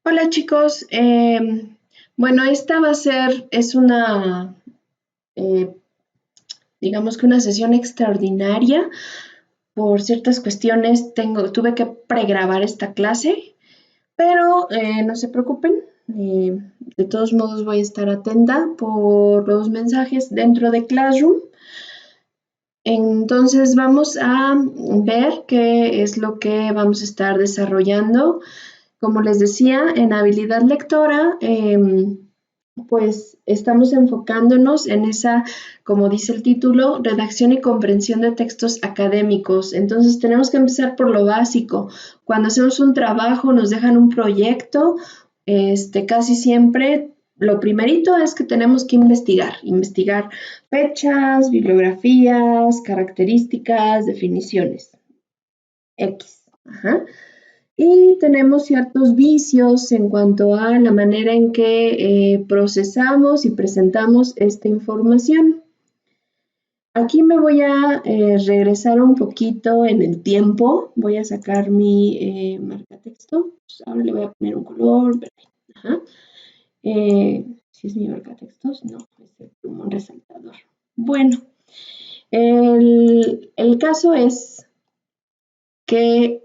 Hola chicos, bueno, esta va a ser, es una, eh, digamos que una sesión extraordinaria. Por ciertas cuestiones tuve que pregrabar esta clase, pero no se preocupen, de todos modos voy a estar atenta por los mensajes dentro de Classroom. Entonces vamos a ver qué es lo que vamos a estar desarrollando. Como les decía, en habilidad lectora, pues estamos enfocándonos en esa, como dice el título, redacción y comprensión de textos académicos. Entonces tenemos que empezar por lo básico. Cuando hacemos un trabajo, nos dejan un proyecto, casi siempre lo primerito es que tenemos que investigar fechas, bibliografías, características, definiciones, X. Ajá. Y tenemos ciertos vicios en cuanto a la manera en que procesamos y presentamos esta información. Aquí me voy a regresar un poquito en el tiempo. Voy a sacar mi marcatexto. Pues ahora le voy a poner un color verde. Ajá. ¿Si es mi marcatextos? No, es el plumón resaltador. Bueno, el caso es que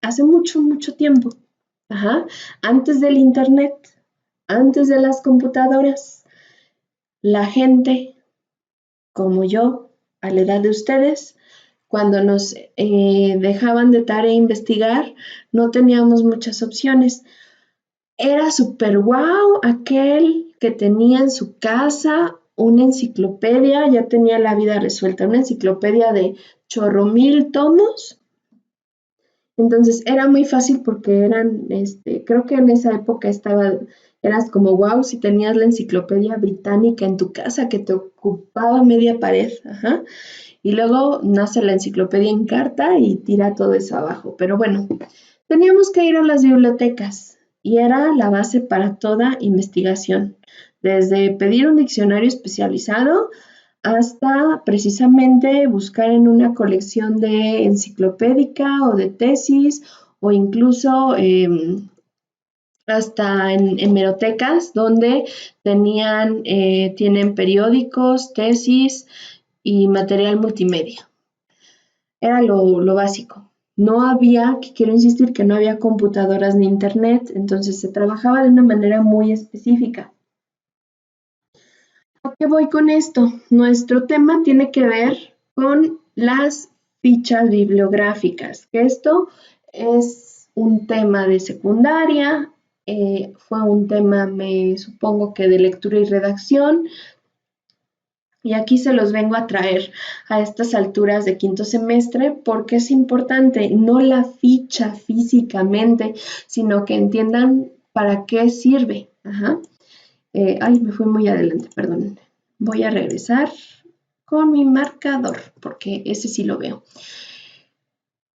hace mucho, mucho tiempo, ajá, antes del internet, antes de las computadoras, la gente como yo, a la edad de ustedes, cuando nos dejaban de tarea investigar, no teníamos muchas opciones. Era súper guau aquel que tenía en su casa una enciclopedia, ya tenía la vida resuelta, una enciclopedia de chorro mil tomos. Entonces era muy fácil porque eran, creo que en esa época eras como wow si tenías la enciclopedia británica en tu casa que te ocupaba media pared, ajá. Y luego nace la enciclopedia en carta y tira todo eso abajo. Pero bueno, teníamos que ir a las bibliotecas y era la base para toda investigación. Desde pedir un diccionario especializado hasta precisamente buscar en una colección de enciclopédica o de tesis o incluso hasta en hemerotecas donde tienen periódicos, tesis y material multimedia. Era lo básico. No había, que quiero insistir, que no había computadoras ni internet, entonces se trabajaba de una manera muy específica. ¿A qué voy con esto? Nuestro tema tiene que ver con las fichas bibliográficas, que esto es un tema de secundaria, fue un tema, me supongo que de lectura y redacción, y aquí se los vengo a traer a estas alturas de quinto semestre porque es importante, no la ficha físicamente, sino que entiendan para qué sirve. Ajá. Ay, me fui muy adelante, perdón. Voy a regresar con mi marcador, porque ese sí lo veo.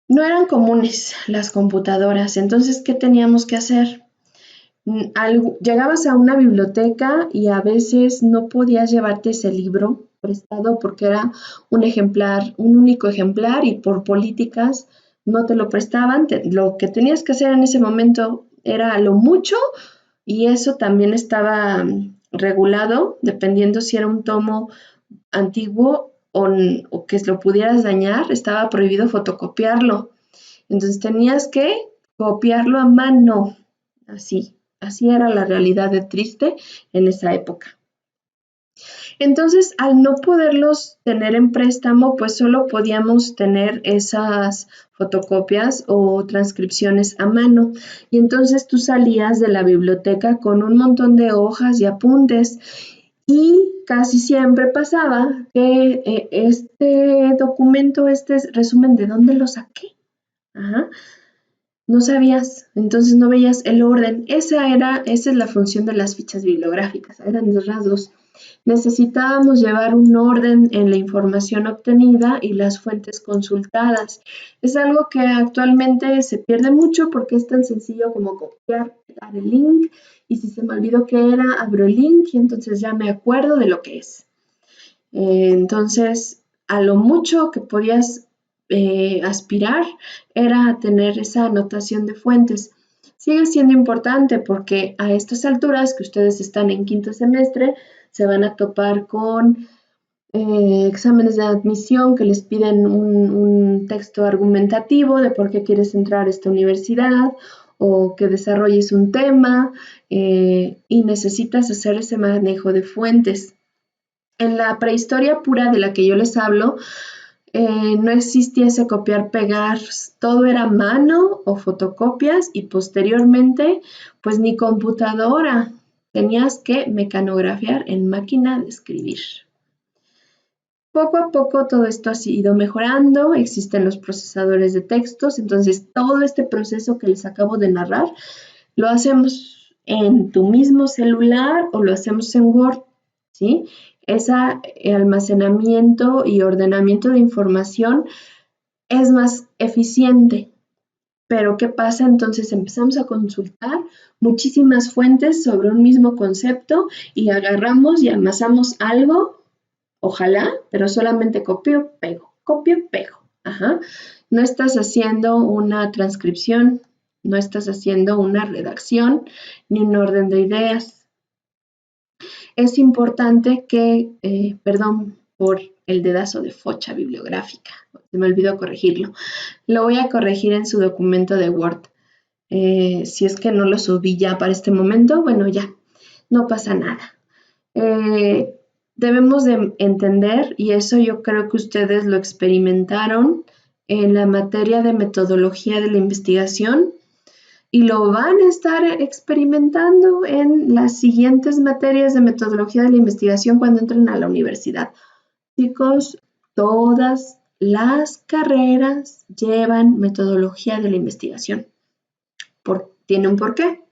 No eran comunes las computadoras, entonces, ¿qué teníamos que hacer? Llegabas a una biblioteca y a veces no podías llevarte ese libro prestado porque era un ejemplar, un único ejemplar y por políticas no te lo prestaban. Lo que tenías que hacer en ese momento era lo mucho y eso también estaba regulado dependiendo si era un tomo antiguo o que lo pudieras dañar, estaba prohibido fotocopiarlo. Entonces tenías que copiarlo a mano, así era la realidad de triste en esa época. Entonces, al no poderlos tener en préstamo, pues solo podíamos tener esas fotocopias o transcripciones a mano. Y entonces tú salías de la biblioteca con un montón de hojas y apuntes. Y casi siempre pasaba que este documento, este resumen, ¿de dónde lo saqué? Ajá. No sabías, entonces no veías el orden. Esa es la función de las fichas bibliográficas, a grandes rasgos. Necesitábamos llevar un orden en la información obtenida y las fuentes consultadas. Es algo que actualmente se pierde mucho porque es tan sencillo como copiar, pegar el link y si se me olvidó qué era, abro el link y entonces ya me acuerdo de lo que es. Entonces, a lo mucho que podías aspirar era tener esa anotación de fuentes. Sigue siendo importante porque a estas alturas que ustedes están en quinto semestre, se van a topar con exámenes de admisión que les piden un texto argumentativo de por qué quieres entrar a esta universidad o que desarrolles un tema y necesitas hacer ese manejo de fuentes. En la prehistoria pura de la que yo les hablo, no existía ese copiar-pegar, todo era mano o fotocopias y posteriormente, pues ni computadora, tenías que mecanografiar en máquina de escribir. Poco a poco todo esto ha ido mejorando, existen los procesadores de textos, entonces todo este proceso que les acabo de narrar lo hacemos en tu mismo celular o lo hacemos en Word, ¿sí? Ese almacenamiento y ordenamiento de información es más eficiente. Pero ¿qué pasa? Entonces empezamos a consultar muchísimas fuentes sobre un mismo concepto y agarramos y amasamos algo, ojalá, pero solamente copio, pego, copio, pego. Ajá. No estás haciendo una transcripción, no estás haciendo una redacción ni un orden de ideas. Es importante que, perdón por el dedazo de focha bibliográfica, se me olvidó corregirlo. Lo voy a corregir en su documento de Word. Si es que no lo subí ya para este momento, bueno, ya, no pasa nada. Debemos de entender, y eso yo creo que ustedes lo experimentaron en la materia de metodología de la investigación y lo van a estar experimentando en las siguientes materias de metodología de la investigación cuando entren a la universidad. Chicos, todas las carreras llevan metodología de la investigación. ¿Tiene un porqué?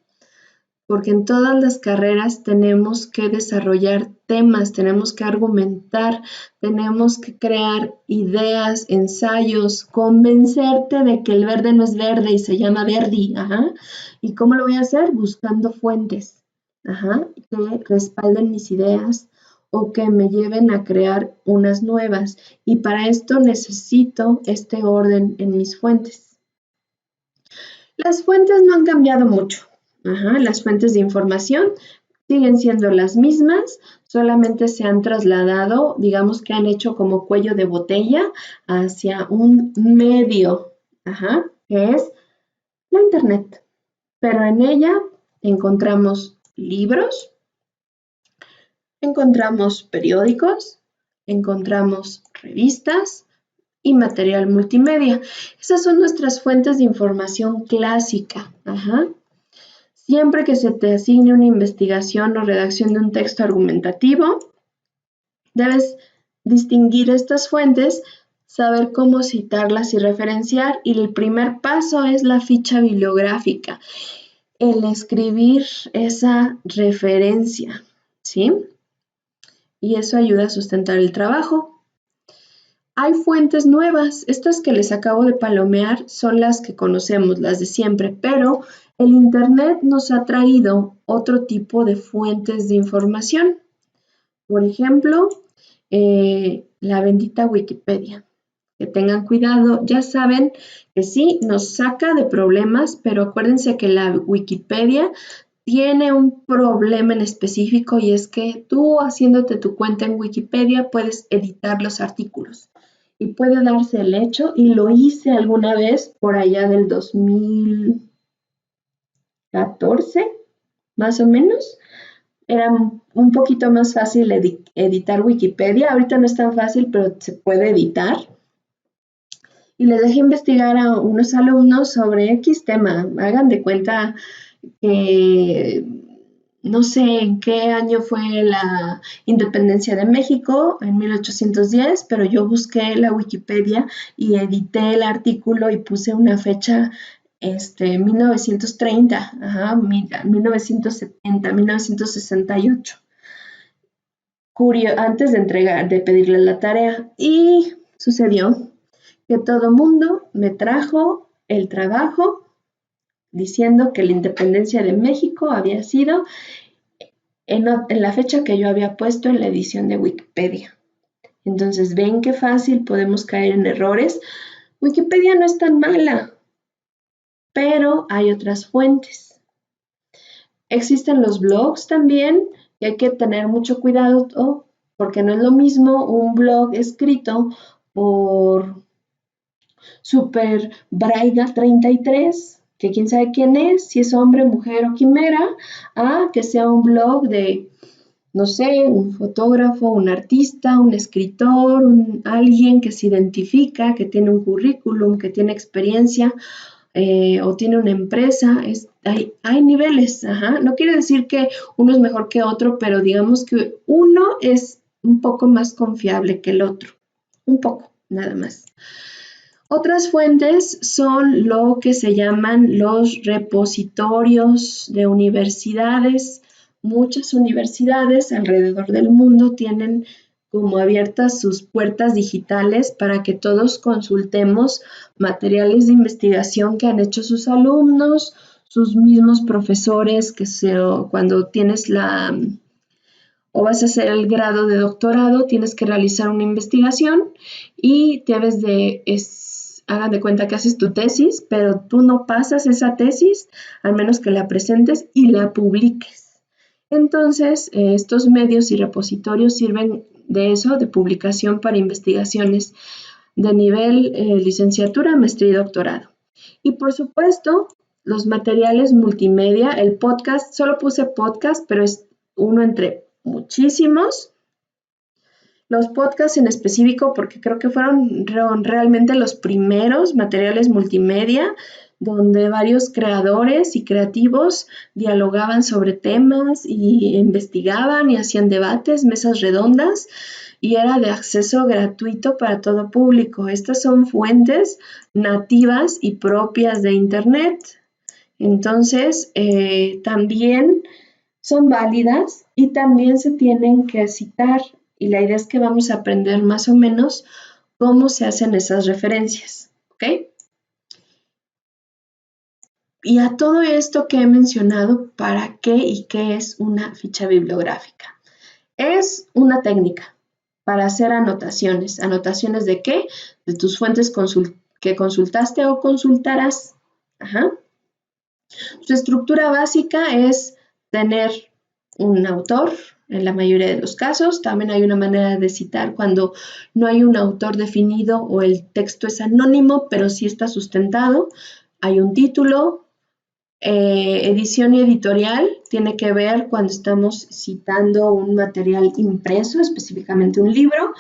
Porque en todas las carreras tenemos que desarrollar temas, tenemos que argumentar, tenemos que crear ideas, ensayos, convencerte de que el verde no es verde y se llama Verdi. Ajá. ¿Y cómo lo voy a hacer? Buscando fuentes, ajá, que respalden mis ideas o que me lleven a crear unas nuevas. Y para esto necesito este orden en mis fuentes. Las fuentes no han cambiado mucho. Ajá, las fuentes de información siguen siendo las mismas, solamente se han trasladado, digamos que han hecho como cuello de botella hacia un medio, ajá, que es la Internet. Pero en ella encontramos libros, encontramos periódicos, encontramos revistas y material multimedia. Esas son nuestras fuentes de información clásica. Ajá. Siempre que se te asigne una investigación o redacción de un texto argumentativo, debes distinguir estas fuentes, saber cómo citarlas y referenciar. Y el primer paso es la ficha bibliográfica, el escribir esa referencia, ¿sí? Y eso ayuda a sustentar el trabajo. Hay fuentes nuevas, estas que les acabo de palomear son las que conocemos, las de siempre, pero el Internet nos ha traído otro tipo de fuentes de información. Por ejemplo, la bendita Wikipedia. Que tengan cuidado, ya saben que sí, nos saca de problemas, pero acuérdense que la Wikipedia tiene un problema en específico y es que tú haciéndote tu cuenta en Wikipedia puedes editar los artículos. Y puede darse el hecho, y lo hice alguna vez por allá del 2014, más o menos. Era un poquito más fácil editar Wikipedia. Ahorita no es tan fácil, pero se puede editar. Y les dejé investigar a unos alumnos sobre X tema. Hagan de cuenta que no sé en qué año fue la independencia de México, en 1810, pero yo busqué la Wikipedia y edité el artículo y puse una fecha 1930, ajá, 1970, 1968. Antes de pedirle la tarea. Y sucedió que todo mundo me trajo el trabajo diciendo que la independencia de México había sido en la fecha que yo había puesto en la edición de Wikipedia. Entonces, ven qué fácil podemos caer en errores. Wikipedia no es tan mala. pero hay otras fuentes. Existen los blogs también, y hay que tener mucho cuidado porque no es lo mismo un blog escrito por Super Braiga 33, que quién sabe quién es, si es hombre, mujer o quimera, a que sea un blog de, no sé, un fotógrafo, un artista, un escritor, alguien que se identifica, que tiene un currículum, que tiene experiencia o tiene una empresa. Hay niveles, ajá. No quiere decir que uno es mejor que otro, pero digamos que uno es un poco más confiable que el otro, un poco, nada más. Otras fuentes son lo que se llaman los repositorios de universidades. Muchas universidades alrededor del mundo tienen como abiertas sus puertas digitales para que todos consultemos materiales de investigación que han hecho sus alumnos, sus mismos profesores, cuando tienes o vas a hacer el grado de doctorado, tienes que realizar una investigación y hagan de cuenta que haces tu tesis, pero tú no pasas esa tesis, al menos que la presentes y la publiques. Entonces, estos medios y repositorios sirven de eso, de publicación para investigaciones de nivel licenciatura, maestría y doctorado. Y por supuesto, los materiales multimedia, el podcast, solo puse podcast, pero es uno entre muchísimos. Los podcasts en específico, porque creo que fueron realmente los primeros materiales multimedia donde varios creadores y creativos dialogaban sobre temas y investigaban y hacían debates, mesas redondas, y era de acceso gratuito para todo público. Estas son fuentes nativas y propias de Internet. Entonces, también son válidas y también se tienen que citar. Y la idea es que vamos a aprender más o menos cómo se hacen esas referencias, ¿ok? Y a todo esto que he mencionado, ¿para qué y qué es una ficha bibliográfica? Es una técnica para hacer anotaciones. ¿Anotaciones de qué? De tus fuentes que consultaste o consultarás. Ajá. Su estructura básica es tener un autor, en la mayoría de los casos. También hay una manera de citar cuando no hay un autor definido o el texto es anónimo, pero sí está sustentado. Hay un título. Edición y editorial tiene que ver cuando estamos citando un material impreso, específicamente un libro.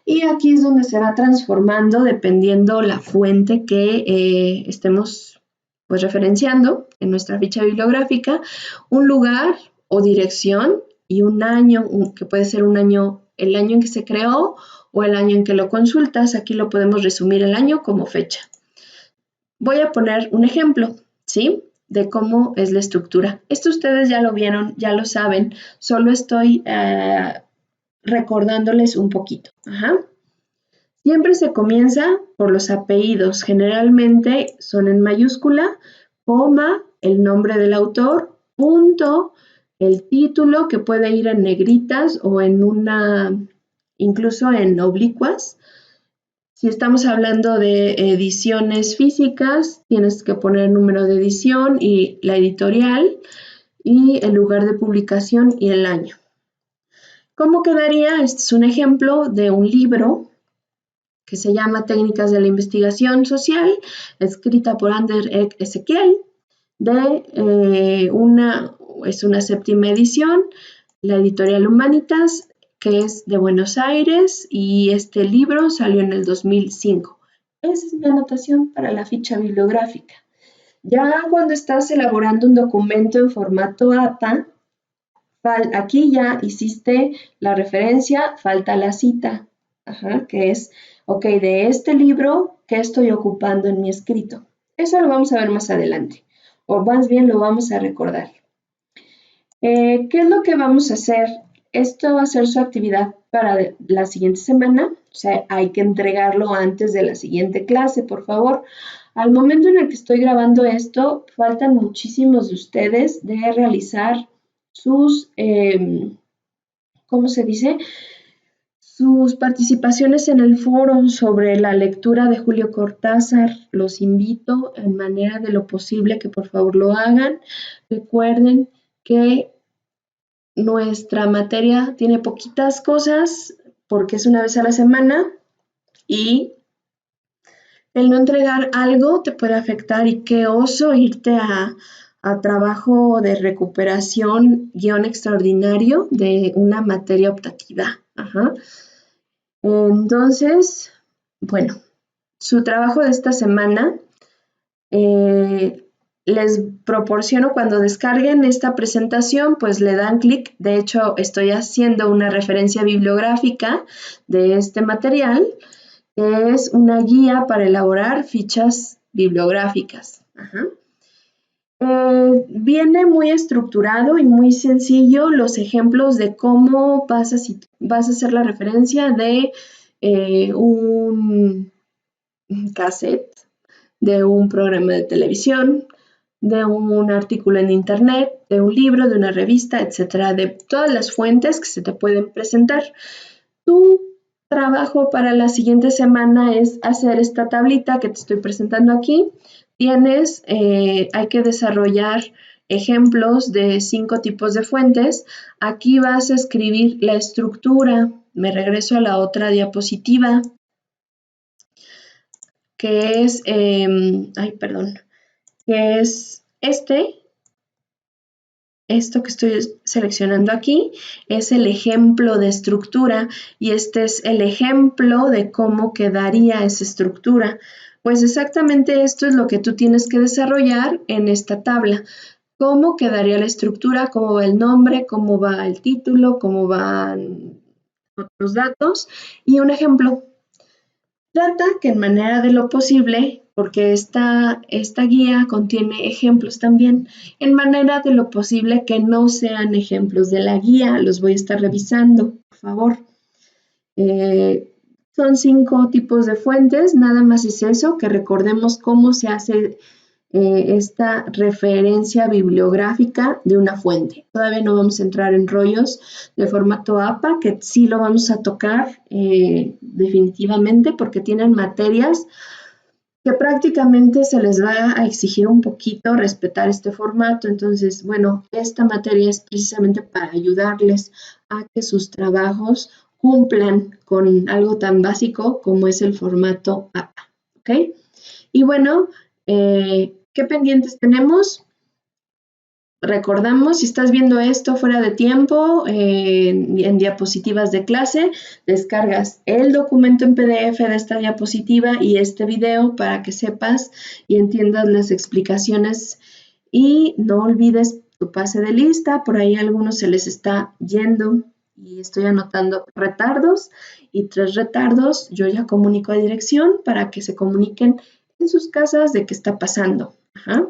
Y aquí es donde se va transformando dependiendo la fuente que estemos pues referenciando en nuestra ficha bibliográfica, un lugar o dirección y un año, que puede ser un año, el año en que se creó o el año en que lo consultas. Aquí lo podemos resumir el año como fecha. Voy a poner un ejemplo, ¿sí? De cómo es la estructura. Esto ustedes ya lo vieron, ya lo saben, solo estoy recordándoles un poquito. Ajá. Siempre se comienza por los apellidos, generalmente son en mayúscula, coma, el nombre del autor, punto, el título que puede ir en negritas o incluso en oblicuas. Si estamos hablando de ediciones físicas, tienes que poner el número de edición y la editorial y el lugar de publicación y el año. ¿Cómo quedaría? Este es un ejemplo de un libro que se llama Técnicas de la Investigación Social, escrita por Ander Ezequiel, es una séptima edición, la editorial Humanitas, que es de Buenos Aires, y este libro salió en el 2005. Esa es mi anotación para la ficha bibliográfica. Ya cuando estás elaborando un documento en formato APA, aquí ya hiciste la referencia, falta la cita, que es, ok, de este libro, ¿qué estoy ocupando en mi escrito? Eso lo vamos a ver más adelante, o más bien lo vamos a recordar. ¿Qué es lo que vamos a hacer? Esto va a ser su actividad para la siguiente semana, o sea, hay que entregarlo antes de la siguiente clase, por favor. Al momento en el que estoy grabando esto, faltan muchísimos de ustedes de realizar sus, ¿cómo se dice? sus participaciones en el foro sobre la lectura de Julio Cortázar. Los invito en manera de lo posible que por favor lo hagan. Recuerden que nuestra materia tiene poquitas cosas porque es una vez a la semana y el no entregar algo te puede afectar y qué oso irte a trabajo de recuperación guión extraordinario de una materia optativa. Ajá. Entonces, bueno, su trabajo de esta semana les proporciono cuando descarguen esta presentación, pues le dan clic. De hecho, estoy haciendo una referencia bibliográfica de este material, que es una guía para elaborar fichas bibliográficas. Ajá. Viene muy estructurado y muy sencillo los ejemplos de cómo vas a hacer la referencia de un cassette, de un programa de televisión, de un artículo en internet, de un libro, de una revista, etcétera, de todas las fuentes que se te pueden presentar. Tu trabajo para la siguiente semana es hacer esta tablita que te estoy presentando aquí. Hay que desarrollar ejemplos de 5 tipos de fuentes. Aquí vas a escribir la estructura. Me regreso a la otra diapositiva, que es, que es esto que estoy seleccionando aquí es el ejemplo de estructura y este es el ejemplo de cómo quedaría esa estructura. Pues exactamente esto es lo que tú tienes que desarrollar en esta tabla. ¿Cómo quedaría la estructura? ¿Cómo va el nombre? ¿Cómo va el título? ¿Cómo van otros datos? Y un ejemplo. Trata que en manera de lo posible, porque esta guía contiene ejemplos también, en manera de lo posible que no sean ejemplos de la guía, los voy a estar revisando, por favor. Son 5 tipos de fuentes, nada más es eso, que recordemos cómo se hace esta referencia bibliográfica de una fuente. Todavía no vamos a entrar en rollos de formato APA, que sí lo vamos a tocar definitivamente porque tienen materias que prácticamente se les va a exigir un poquito respetar este formato. Entonces, bueno, esta materia es precisamente para ayudarles a que sus trabajos cumplan con algo tan básico como es el formato APA, ¿ok? Y bueno, ¿qué pendientes tenemos? Recordamos, si estás viendo esto fuera de tiempo, en diapositivas de clase, descargas el documento en PDF de esta diapositiva y este video para que sepas y entiendas las explicaciones y no olvides tu pase de lista. Por ahí a algunos se les está yendo y estoy anotando retardos y 3 retardos yo ya comunico a dirección para que se comuniquen en sus casas de qué está pasando. Ajá.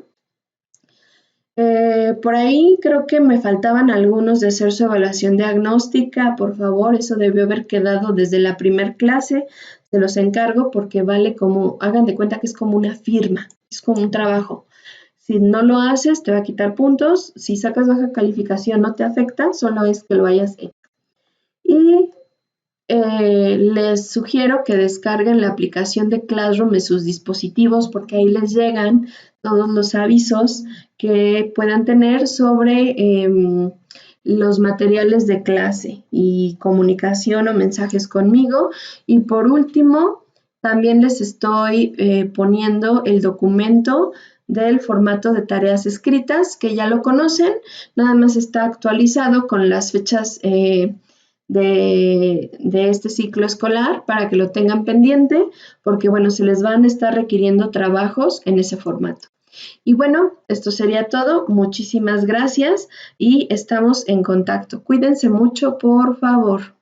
Por ahí creo que me faltaban algunos de hacer su evaluación diagnóstica, por favor, eso debió haber quedado desde la primer clase, se los encargo porque vale como, hagan de cuenta que es como una firma, es como un trabajo. Si no lo haces, te va a quitar puntos, si sacas baja calificación no te afecta, solo es que lo hayas hecho. Y les sugiero que descarguen la aplicación de Classroom en sus dispositivos porque ahí les llegan todos los avisos que puedan tener sobre los materiales de clase y comunicación o mensajes conmigo. Y por último, también les estoy poniendo el documento del formato de tareas escritas, que ya lo conocen, nada más está actualizado con las fechas de este ciclo escolar para que lo tengan pendiente, porque bueno, se les van a estar requiriendo trabajos en ese formato. Y bueno, esto sería todo. Muchísimas gracias y estamos en contacto. Cuídense mucho, por favor.